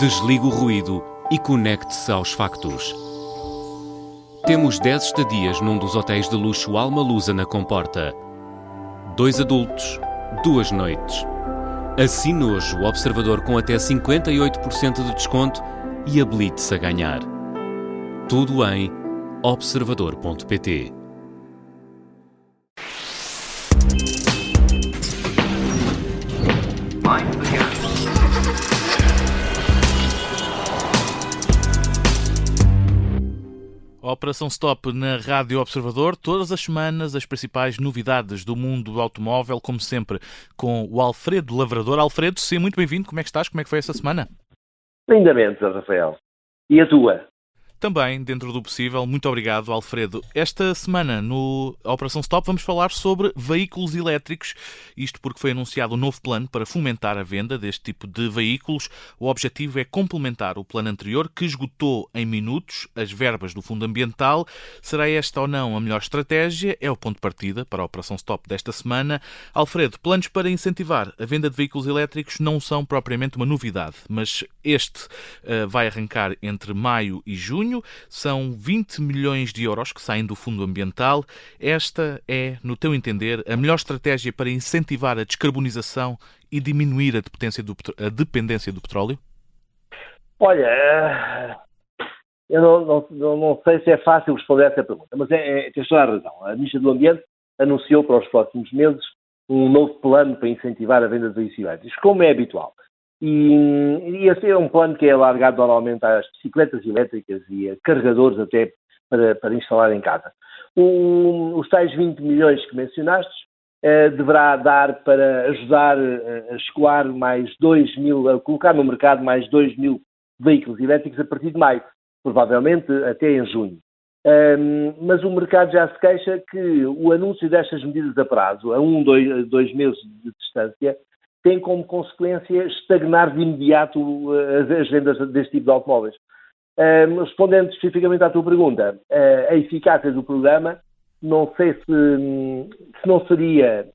Desligue o ruído e conecte-se aos factos. Temos 10 estadias num dos hotéis de luxo Alma Lusa na Comporta. 2 adultos, 2 noites. Assine hoje o Observador com até 58% de desconto e habilite-se a ganhar. Tudo em observador.pt. Operação Stop na Rádio Observador, todas as semanas as principais novidades do mundo do automóvel, como sempre, com o Alfredo Lavrador. Alfredo, seja muito bem-vindo. Como é que estás? Como é que foi essa semana? Lindamente, Rafael. E a tua? Também, dentro do possível. Muito obrigado, Alfredo. Esta semana, no Operação Stop, vamos falar sobre veículos elétricos. Isto porque foi anunciado um novo plano para fomentar a venda deste tipo de veículos. O objetivo é complementar o plano anterior, que esgotou em minutos as verbas do Fundo Ambiental. Será esta ou não a melhor estratégia? É o ponto de partida para a Operação Stop desta semana. Alfredo, planos para incentivar a venda de veículos elétricos não são propriamente uma novidade, mas este vai arrancar entre maio e junho. São 20 milhões de euros que saem do Fundo Ambiental. Esta é, no teu entender, a melhor estratégia para incentivar a descarbonização e diminuir a dependência do petróleo? Olha, eu não sei se é fácil responder essa pergunta, mas tens toda a razão. A Ministra do Ambiente anunciou para os próximos meses um novo plano para incentivar a venda de veículos elétricos, como é habitual. E esse é um plano que é alargado normalmente às bicicletas elétricas e a carregadores até para instalar em casa. Os tais 20 milhões que mencionaste deverá dar para ajudar a escoar mais 2 mil, a colocar no mercado mais 2 mil veículos elétricos a partir de maio, provavelmente até em junho. Mas o mercado já se queixa que o anúncio destas medidas a prazo, a 2 meses de distância, tem como consequência estagnar de imediato as vendas deste tipo de automóveis. Respondendo especificamente à tua pergunta, a eficácia do programa, não sei se não seria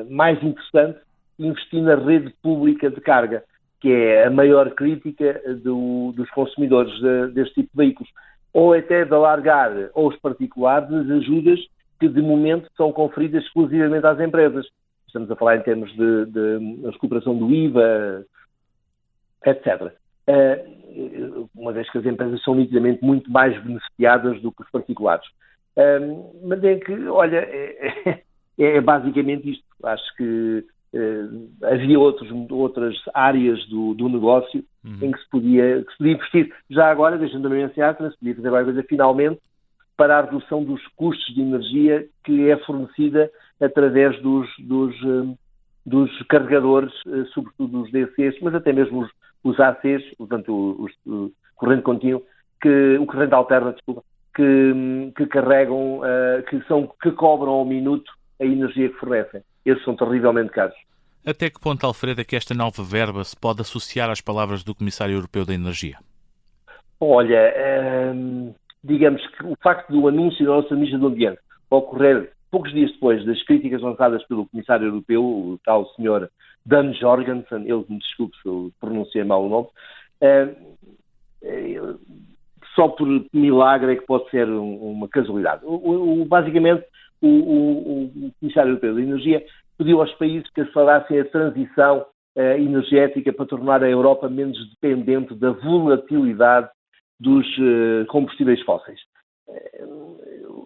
mais interessante investir na rede pública de carga, que é a maior crítica dos consumidores deste tipo de veículos, ou até de alargar aos particulares as ajudas que de momento são conferidas exclusivamente às empresas. Estamos a falar em termos de recuperação do IVA, etc. Uma vez que as empresas são nitidamente muito mais beneficiadas do que os particulares. Mas é que, olha, é basicamente isto. Acho que havia outras áreas do negócio em que se podia investir. Já agora, deixando também mencionar, se podia fazer alguma coisa finalmente para a redução dos custos de energia que é fornecida através dos carregadores, sobretudo os DCs, mas até mesmo os ACs, portanto, o corrente contínuo, o corrente alterno, desculpa, que carregam, que cobram ao minuto a energia que fornecem. Esses são terrivelmente caros. Até que ponto, Alfredo, é que esta nova verba se pode associar às palavras do Comissário Europeu da Energia? Olha, digamos que o facto do anúncio da nossa Ministra do Ambiente ocorrer poucos dias depois das críticas lançadas pelo Comissário Europeu, o tal senhor Dan Jorgensen, ele me desculpe se eu pronunciei mal o nome, só por milagre é que pode ser uma casualidade. Basicamente, o Comissário Europeu da Energia pediu aos países que acelerassem a transição energética para tornar a Europa menos dependente da volatilidade dos combustíveis fósseis.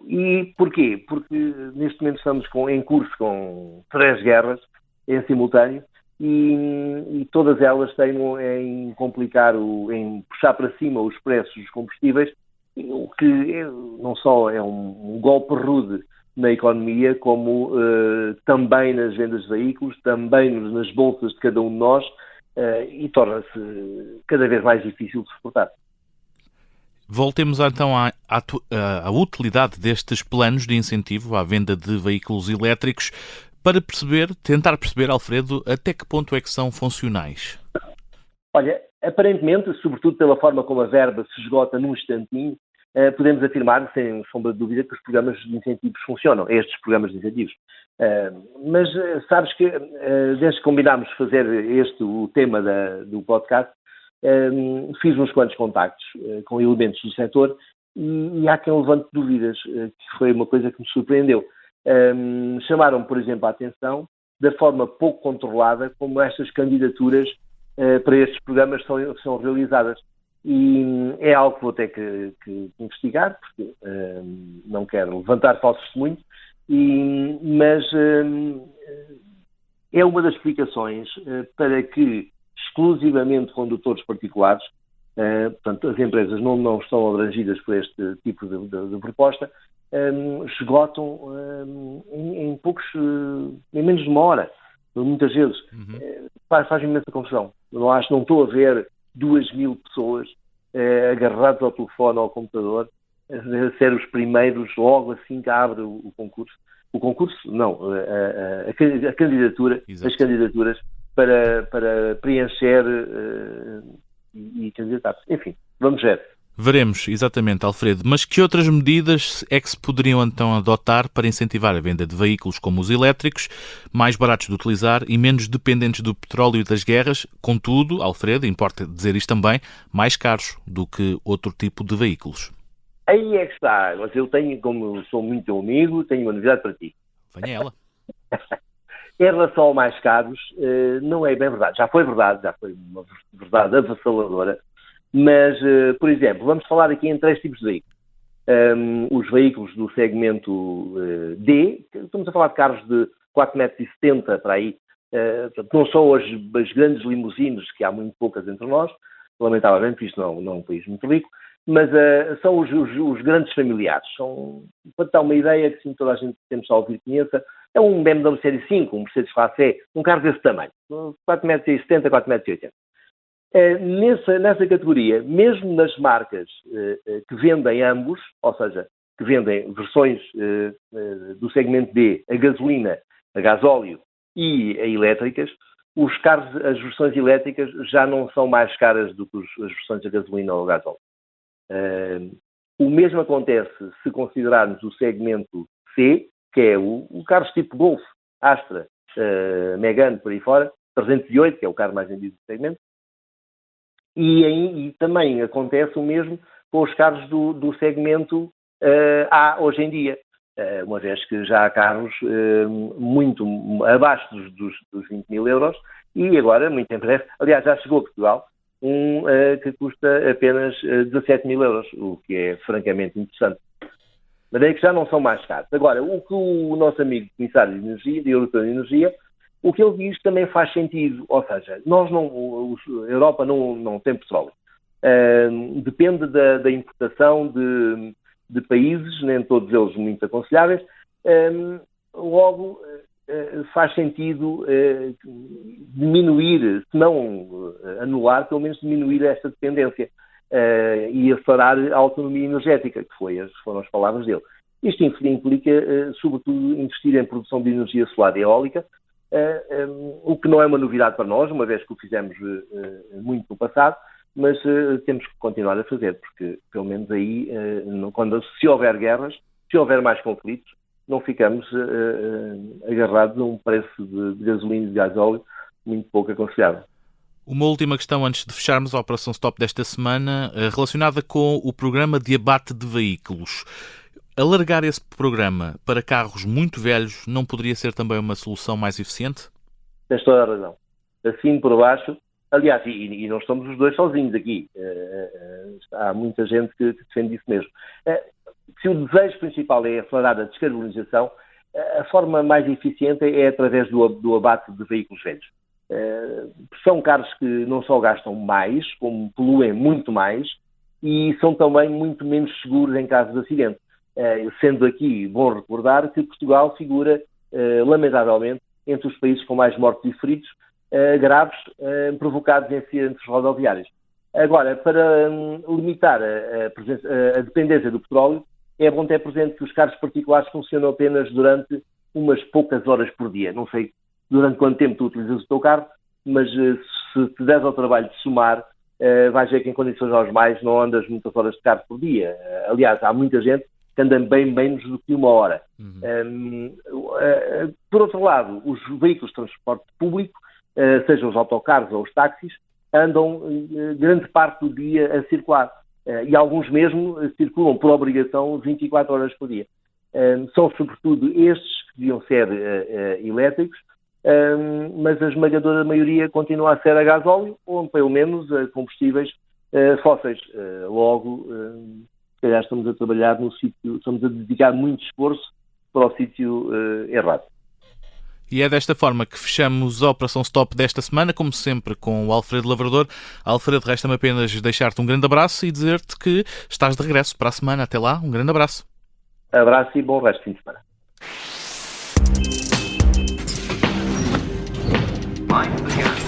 E porquê? Porque neste momento estamos em curso com 3 guerras em simultâneo e todas elas têm em complicar, em puxar para cima os preços dos combustíveis, o que não só é um golpe rude na economia, como também nas vendas de veículos, também nas bolsas de cada um de nós, e torna-se cada vez mais difícil de suportar. Voltemos então à utilidade destes planos de incentivo à venda de veículos elétricos para tentar perceber, Alfredo, até que ponto é que são funcionais. Olha, aparentemente, sobretudo pela forma como a verba se esgota num instantinho, podemos afirmar, sem sombra de dúvida, que os programas de incentivos funcionam, estes programas de incentivos. Mas sabes que, desde que combinámos fazer o tema do podcast, Fiz uns quantos contactos com elementos do setor e há quem levante dúvidas, que foi uma coisa que me surpreendeu. Chamaram, por exemplo, a atenção da forma pouco controlada como estas candidaturas para estes programas são realizadas. E é algo que vou ter que investigar, porque não quero levantar falsos testemunhos, mas é uma das explicações para que exclusivamente condutores particulares, portanto, as empresas não estão abrangidas por este tipo de proposta, esgotam em menos de uma hora, muitas vezes. Faz imensa confusão. Não estou a ver 2.000 pessoas agarradas ao telefone ou ao computador a ser os primeiros logo assim que abre o concurso. O concurso, não, a candidatura, Exato. as candidaturas para preencher e candidatar-se. Enfim, vamos ver. Veremos, exatamente, Alfredo. Mas que outras medidas é que se poderiam então adotar para incentivar a venda de veículos como os elétricos, mais baratos de utilizar e menos dependentes do petróleo e das guerras, contudo, Alfredo, importa dizer isto também, mais caros do que outro tipo de veículos? Aí é que está. Mas eu tenho, como sou muito teu amigo, tenho uma novidade para ti. Venha ela. Em relação ao mais caros, não é bem verdade. Já foi verdade, já foi uma verdade avassaladora. Mas, por exemplo, vamos falar aqui em 3 tipos de veículos. Os veículos do segmento D, estamos a falar de carros de 4,70 m para aí, não são as grandes limusines, que há muito poucas entre nós, lamentavelmente, isto não é um país muito rico, mas são os grandes familiares. Para dar uma ideia, que sim, toda a gente temos a ouvir conheça, é um BMW Série 5, um Mercedes Classe E, um carro desse tamanho, 4,70 m, 4,80 m. Nessa categoria, mesmo nas marcas que vendem ambos, ou seja, que vendem versões do segmento D, a gasolina, a gasóleo e a elétricas, as versões elétricas já não são mais caras do que as versões a gasolina ou a gasóleo. O mesmo acontece se considerarmos o segmento C, que é o carros tipo Golf, Astra, Megane, por aí fora, 308, que é o carro mais vendido do segmento. E também acontece o mesmo com os carros do segmento A hoje em dia, uma vez que já há carros muito abaixo dos 20.000 euros e agora, muito em breve, aliás, já chegou a Portugal, que custa apenas 17.000 euros, o que é francamente interessante. Mas é que já não são mais caros. Agora, o que o nosso amigo Comissário de Energia, de Europeu de Energia, o que ele diz também faz sentido, ou seja, a Europa não tem petróleo. Depende da importação de países, nem todos eles muito aconselháveis. Logo, faz sentido diminuir, se não anular, pelo menos diminuir esta dependência e aflorar a autonomia energética, que foram as palavras dele. Isto implica, sobretudo, investir em produção de energia solar e eólica, o que não é uma novidade para nós, uma vez que o fizemos muito no passado, mas temos que continuar a fazer, porque pelo menos aí, se houver guerras, se houver mais conflitos, não ficamos agarrados a um preço de gasolina e de gasóleo muito pouco aconselhável. Uma última questão antes de fecharmos a Operação Stop desta semana, relacionada com o programa de abate de veículos. Alargar esse programa para carros muito velhos não poderia ser também uma solução mais eficiente? Tens toda a razão. Assim por baixo, aliás, e não estamos os dois sozinhos aqui. Há muita gente que defende isso mesmo. Se o desejo principal é acelerar a descarbonização, a forma mais eficiente é através do abate de veículos velhos. São carros que não só gastam mais, como poluem muito mais e são também muito menos seguros em caso de acidente. Sendo aqui bom recordar que Portugal figura, lamentavelmente, entre os países com mais mortos e feridos graves provocados em acidentes rodoviários. Agora, para limitar a dependência do petróleo, é bom ter presente que os carros particulares funcionam apenas durante umas poucas horas por dia. Não sei durante quanto tempo tu utilizas o teu carro, mas se te deres ao trabalho de somar, vais ver que em condições normais não andas muitas horas de carro por dia. Aliás, há muita gente que anda bem menos do que uma hora. Por outro lado, os veículos de transporte público, sejam os autocarros ou os táxis, andam grande parte do dia a circular. E alguns mesmo circulam por obrigação 24 horas por dia. São sobretudo estes que deviam ser elétricos, mas a esmagadora maioria continua a ser a gasóleo ou pelo menos a combustíveis fósseis. Logo, se calhar estamos a trabalhar no sítio, estamos a dedicar muito esforço para o sítio errado. E é desta forma que fechamos a Operação Stop desta semana, como sempre, com o Alfredo Lavrador. Alfredo, resta-me apenas deixar-te um grande abraço e dizer-te que estás de regresso para a semana. Até lá, um grande abraço. Abraço e bom resto de fim de semana. Mind the gap.